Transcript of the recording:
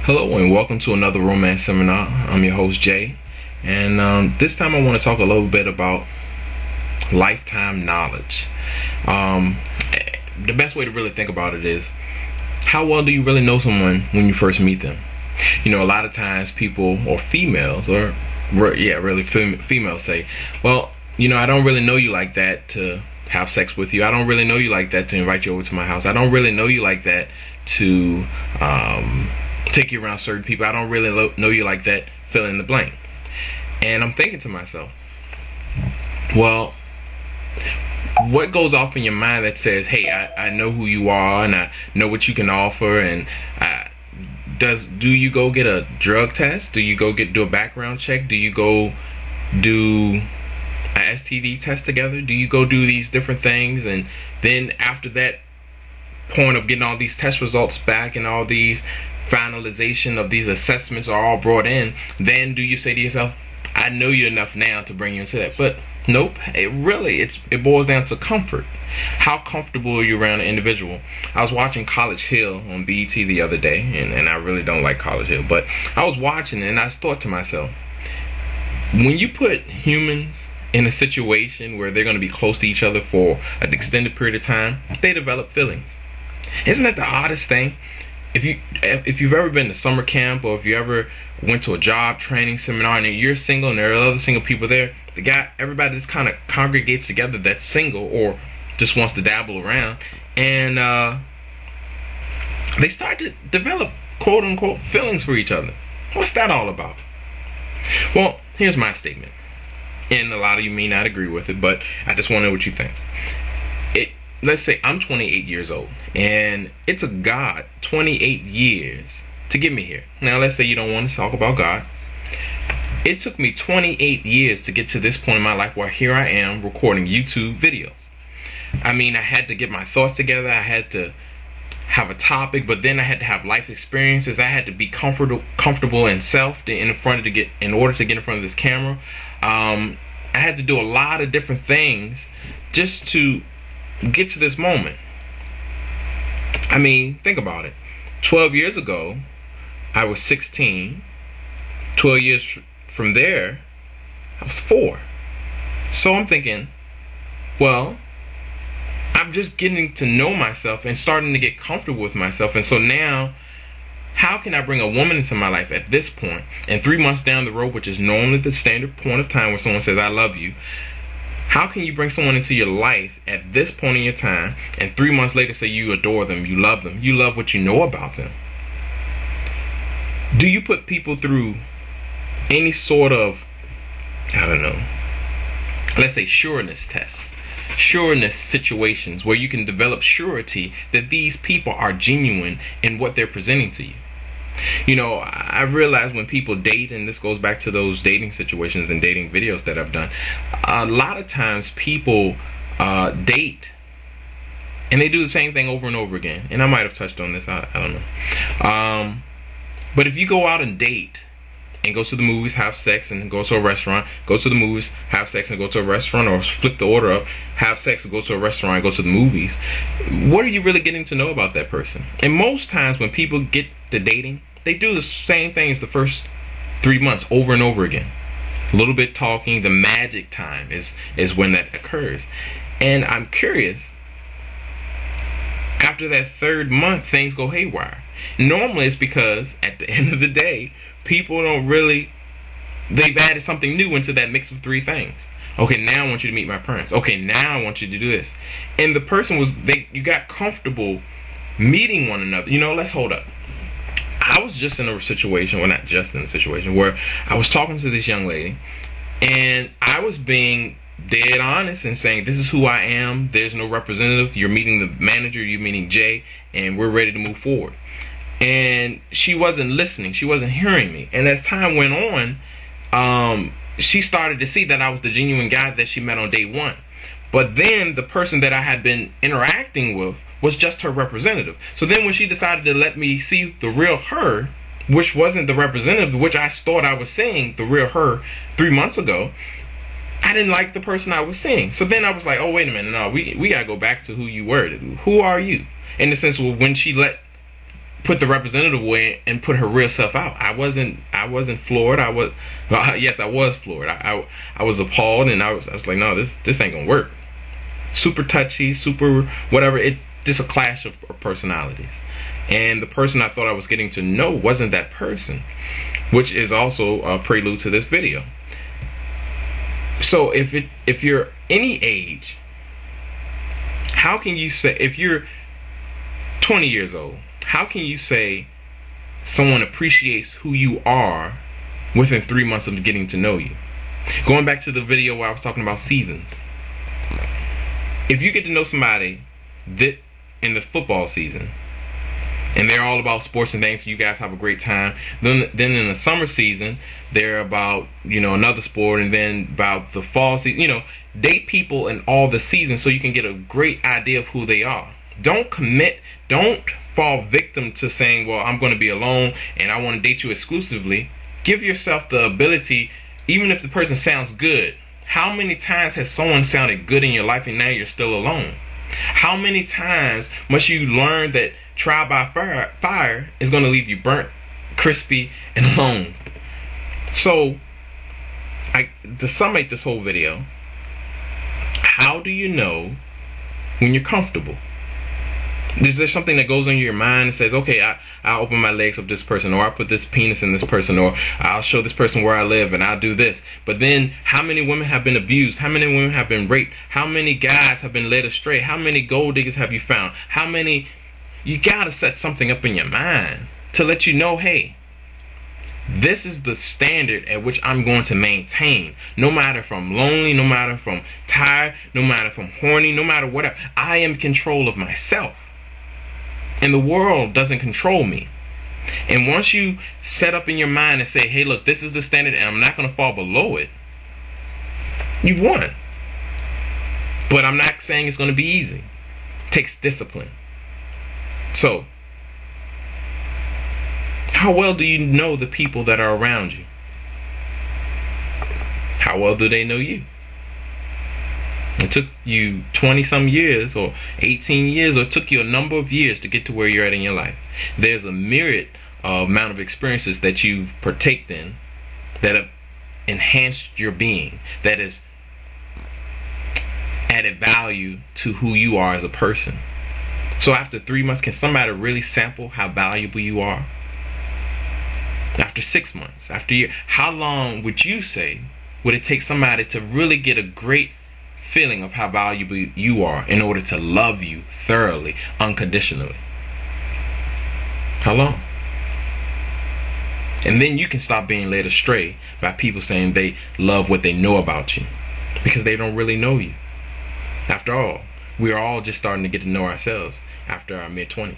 Hello and welcome to another romance seminar. I'm your host Jay, and this time I want to talk a little bit about lifetime knowledge. The best way to really think about it is, how well do you really know someone when you first meet them? You know, a lot of times people, or females, females say, well, you know, I don't really know you like that to have sex with you. I don't really know you like that to invite you over to my house. I don't really know you like that to take you around certain people. I don't really know you like that, fill in the blank. And I'm thinking to myself, well, what goes off in your mind that says, hey, I know who you are and I know what you can offer, and do you go get a drug test? Do you go do a background check? Do you go do a STD test together? Do you go do these different things? And then after that point of getting all these test results back and all these finalization of these assessments are all brought in, then do you say to yourself, I know you enough now to bring you into that? But nope, it boils down to comfort. How comfortable are you around an individual? I was watching College Hill on BET the other day, and I really don't like College Hill, but I was watching it and I thought to myself, when you put humans in a situation where they're going to be close to each other for an extended period of time, they develop feelings. Isn't that the oddest thing? If you've ever been to summer camp, or if you ever went to a job training seminar and you're single and there are other single people there, everybody just kind of congregates together that's single or just wants to dabble around, and they start to develop quote unquote feelings for each other. What's that all about? Well, here's my statement, and a lot of you may not agree with it, but I just want to know what you think. Let's say I'm 28 years old, and it took God 28 years to get me here. Now, let's say you don't want to talk about God. It took me 28 years to get to this point in my life where here I am recording YouTube videos. I mean, I had to get my thoughts together. I had to have a topic, but then I had to have life experiences. I had to be comfortable in self in order to get in front of this camera. I had to do a lot of different things just to get to this moment. I mean, think about it. 12 years ago, I was 16. 12 years from there, I was 4. So I'm thinking, well, I'm just getting to know myself and starting to get comfortable with myself. And so now, how can I bring a woman into my life at this point? And 3 months down the road, which is normally the standard point of time where someone says, I love you. How can you bring someone into your life at this point in your time, and 3 months later say you adore them, you love what you know about them? Do you put people through any sort of, I don't know, let's say sureness tests, sureness situations where you can develop surety that these people are genuine in what they're presenting to you? You know, I realize when people date, and this goes back to those dating situations and dating videos that I've done, a lot of times people date and they do the same thing over and over again. And I might have touched on this, I don't know. But if you go out and date and go to the movies, have sex, and go to a restaurant, go to the movies, have sex, and go to a restaurant, or flip the order up, have sex, and go to a restaurant, and go to the movies, what are you really getting to know about that person? And most times when people get to dating, they do the same things the first 3 months over and over again. A little bit talking, the magic time is when that occurs. And I'm curious, after that 3rd month, things go haywire. Normally it's because at the end of the day, people they've added something new into that mix of 3 things. Okay, now I want you to meet my parents. Okay, now I want you to do this. And the person you got comfortable meeting one another. You know, let's hold up. I was just in a situation, well, not just in a situation, where I was talking to this young lady, and I was being dead honest and saying, this is who I am. There's no representative. You're meeting the manager, you're meeting Jay, and we're ready to move forward. And she wasn't listening. She wasn't hearing me. And as time went on, she started to see that I was the genuine guy that she met on day 1. But then the person that I had been interacting with was just her representative. So then when she decided to let me see the real her, which wasn't the representative, which I thought I was seeing the real her 3 months ago, I didn't like the person I was seeing. So then I was like, oh, wait a minute. No, we got to go back to who you were. Who are you? In the sense, well, when she put the representative away and put her real self out. I wasn't floored. Yes, I was floored. I was appalled, and I was like, no, this ain't gonna work. Super touchy, super whatever. It just a clash of personalities. And the person I thought I was getting to know wasn't that person, which is also a prelude to this video. So if you're any age, how can you say, if you're 20 years old, how can you say someone appreciates who you are within 3 months of getting to know you? Going back to the video where I was talking about seasons. If you get to know somebody that in the football season, and they're all about sports and things, so you guys have a great time. Then in the summer season, they're about, another sport, and then about the fall season. Date people in all the seasons so you can get a great idea of who they are. Don't fall victim to saying, well, I'm going to be alone and I want to date you exclusively. Give yourself the ability, even if the person sounds good. How many times has someone sounded good in your life and now you're still alone? How many times must you learn that trial by fire is going to leave you burnt, crispy, and alone? So, to summate this whole video, how do you know when you're comfortable? Is there something that goes on your mind and says, okay, I'll open my legs up to this person, or I'll put this penis in this person, or I'll show this person where I live, and I'll do this. But then, how many women have been abused? How many women have been raped? How many guys have been led astray? How many gold diggers have you found? How many? You gotta set something up in your mind to let you know, hey, this is the standard at which I'm going to maintain. No matter if I'm lonely, no matter if I'm tired, no matter if I'm horny, no matter whatever. I am in control of myself. And the world doesn't control me. And once you set up in your mind and say, hey, look, this is the standard and I'm not going to fall below it, you've won. But I'm not saying it's going to be easy. It takes discipline. So, how well do you know the people that are around you? How well do they know you? It took you 20-some years or 18 years, or it took you a number of years to get to where you're at in your life. There's a myriad amount of experiences that you've partaked in that have enhanced your being, that has added value to who you are as a person. So after 3 months, can somebody really sample how valuable you are? After 6 months, after a year, how long would you say would it take somebody to really get a great feeling of how valuable you are in order to love you thoroughly, unconditionally? How long? And then you can stop being led astray by people saying they love what they know about you, because they don't really know you. After all, we are all just starting to get to know ourselves after our mid-20s.